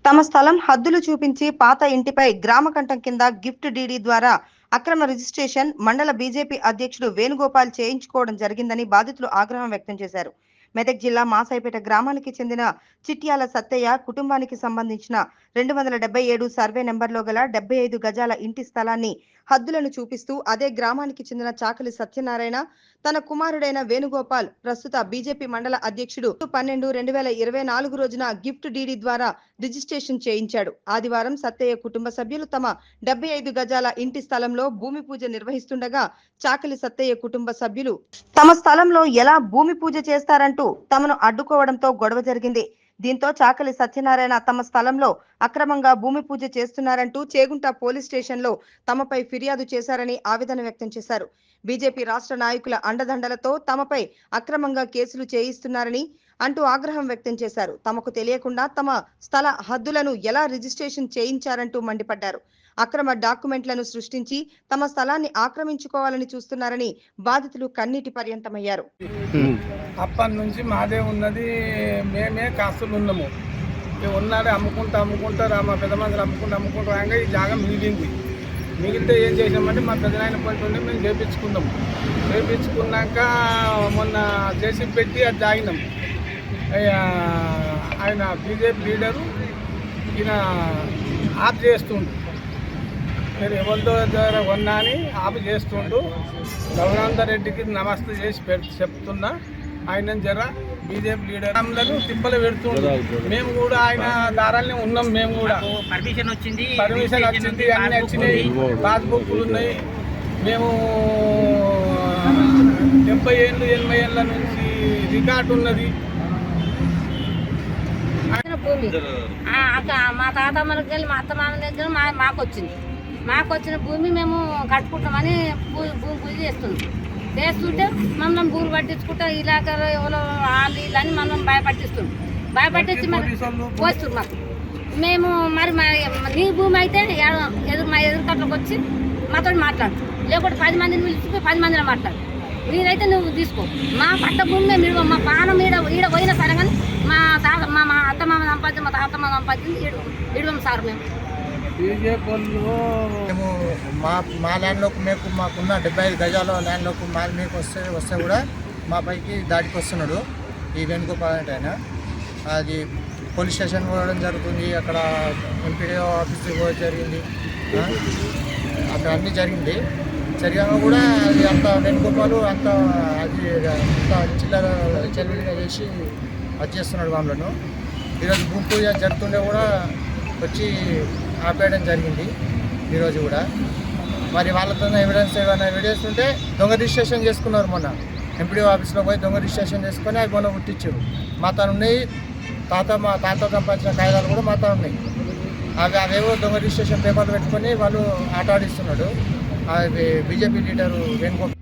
తమ స్థలం హద్దులు చూపించి పాత ఇంటిపై గ్రామకంఠం కింద గిఫ్ట్ డీడీ ద్వారా అక్రమ రిజిస్ట్రేషన్ మండల బీజేపీ అధ్యక్షుడు వేణుగోపాల్ చేయించుకోవడం జరిగిందని బాధితులు ఆగ్రహం వ్యక్తం చేశారు. మెదక్ జిల్లా మాసాయిపేట గ్రామానికి చెందిన చిట్యాల సత్తయ్య కుటుంబానికి సంబంధించిన 277 సర్వే నెంబర్లో గల 75 గజాల ఇంటి స్థలాన్ని హద్దులను చూపిస్తూ అదే గ్రామానికి చెందిన చాకలి సత్యనారాయణ తన కుమారుడైన వేణుగోపాల్ ప్రస్తుత బీజేపీ మండల అధ్యక్షుడు 12/2024 రోజున గిఫ్ట్ డీడీ ద్వారా రిజిస్ట్రేషన్ చేయించాడు. ఆదివారం సత్తయ్య కుటుంబ సభ్యులు తమ 75 గజాల ఇంటి స్థలంలో భూమి పూజ నిర్వహిస్తుండగా చాకలి సత్తయ్య కుటుంబ సభ్యులు తమ స్థలంలో ఎలా భూమి పూజ చేస్తారంటూ తమను అడ్డుకోవడంతో గొడవ జరిగింది. దీంతో చాకలి సత్యనారాయణ తమ స్థలంలో అక్రమంగా భూమి పూజ చేస్తున్నారంటూ చేగుంట పోలీస్ స్టేషన్లో తమపై ఫిర్యాదు చేశారని ఆవేదన వ్యక్తం చేశారు. బీజేపీ రాష్ట్ర నాయకుల అండదండలతో తమపై అక్రమంగా కేసులు చేయిస్తున్నారని అంటూ ఆగ్రహం వ్యక్తం చేశారు. తమకు తెలియకుండా తమ స్థల హద్దులను ఎలా రిజిస్ట్రేషన్ చేయించారంటూ మండిపడ్డారు. అక్రమ డాక్యుమెంట్లను సృష్టించి తమ స్థలాన్ని ఆక్రమించుకోవాలని చూస్తున్నారని బాధితులు కన్నీటి పర్యంతమయ్యారు. అప్పటి నుంచి మాదే ఉన్నది, మేమే కాస్తులు ఉన్నాము. ఉన్నాడే అమ్ముకుంటా మా పెద్ద మంది అమ్ముకుంటూ రాగా ఈ జాగా మిగిలితే ఏం చేసామంటే మా పెద్దనాయన పోతుంటే మేము చేపించుకున్నాక మొన్న చేసి పెట్టి అది జాగినాం. ఆయన బీజేపీ లీడరు ఈయన ఆఫ్ చేస్తుండు, నేను ఎవరితో ద్వారా కొన్నా అని ఆఫ్ చేస్తుండు. రఘునందర్ రెడ్డికి నమస్తే చేసి చెప్తున్నా, ఆయన జర బీజేపీ లీడర్ అందరూ తిప్పలు పెడుతుండ్రు. మేము కూడా ఆయన దారాలనే ఉన్నాం. మేము కూడా పర్మిషన్ వచ్చింది, అన్నీ వచ్చినాయి, పాస్బుక్లు ఉన్నాయి. మేము 70 ఏళ్ళు 80 ఏళ్ళ నుంచి రికార్డు ఉన్నది. మా తాతమ్మలకి వెళ్ళి మా అత్త మామ దగ్గర మాకు వచ్చిన భూమి మేము కట్టుకుంటామని భూమి పూజ చేస్తుంటే మమ్మల్ని భూములు పట్టించుకుంటా ఇలాకాలో ఎవరో వాళ్ళు వీళ్ళని మనం భయపట్టించి మరి పోస్తారు మాకు. మేము మరి నీ భూమి అయితే మా ఎదురుకట్లోకి వచ్చి మాతో మాట్లాడు, లేకపోతే 10 మందిని పిలిచిపోయి 10 మందిలో మాట్లాడు. మీరైతే నువ్వు తీసుకో, మా పట్ట భూమి మేము మా పానం ఈడ పోయినా సరే కానీ మా అత్త మామ సంపాదించి మా తాత మామ సంపాదించి ఇడవం సార్. మేము మా ల్యాండ్లోకి మాకున్న 75 గజాల ల్యాండ్లోకి మీకు వస్తే కూడా మా పైకి దాడికి వస్తున్నాడు ఈ వేణుగోపాల్ అంటే ఆయన. అది పోలీస్ స్టేషన్ పోవడం జరుగుతుంది, అక్కడ ఎంపీడీఓ ఆఫీస్కి పోవడం జరిగింది, అక్కడ అన్నీ జరిగాక కూడా అది అంత వేణుగోపాల్ అంత చిల్లర చెల్లిగా చేసి అది చేస్తున్నాడు వాళ్ళను. ఈరోజు భూమి పూజ జరుగుతుండే కూడా వచ్చి ఆపేయడం జరిగింది ఈరోజు కూడా. మరి వాళ్ళతో ఎవిడెన్స్ ఉంటే దొంగ రిజిస్ట్రేషన్ చేసుకున్నారు. మొన్న ఎంపీడీఓ ఆఫీస్లో పోయి దొంగ రిజిస్ట్రేషన్ చేసుకొని అవి మొన్న పుట్టించారు. మా తాను ఉన్నాయి, మా తాత సంపాదించిన కాగితాలు కూడా మా తాను ఉన్నాయి. అవేవో దొంగ రిజిస్ట్రేషన్ పేపర్లు పెట్టుకొని వాళ్ళు ఆట ఆడిస్తున్నాడు బీజేపీ లీడరు వేణుగోపాల్.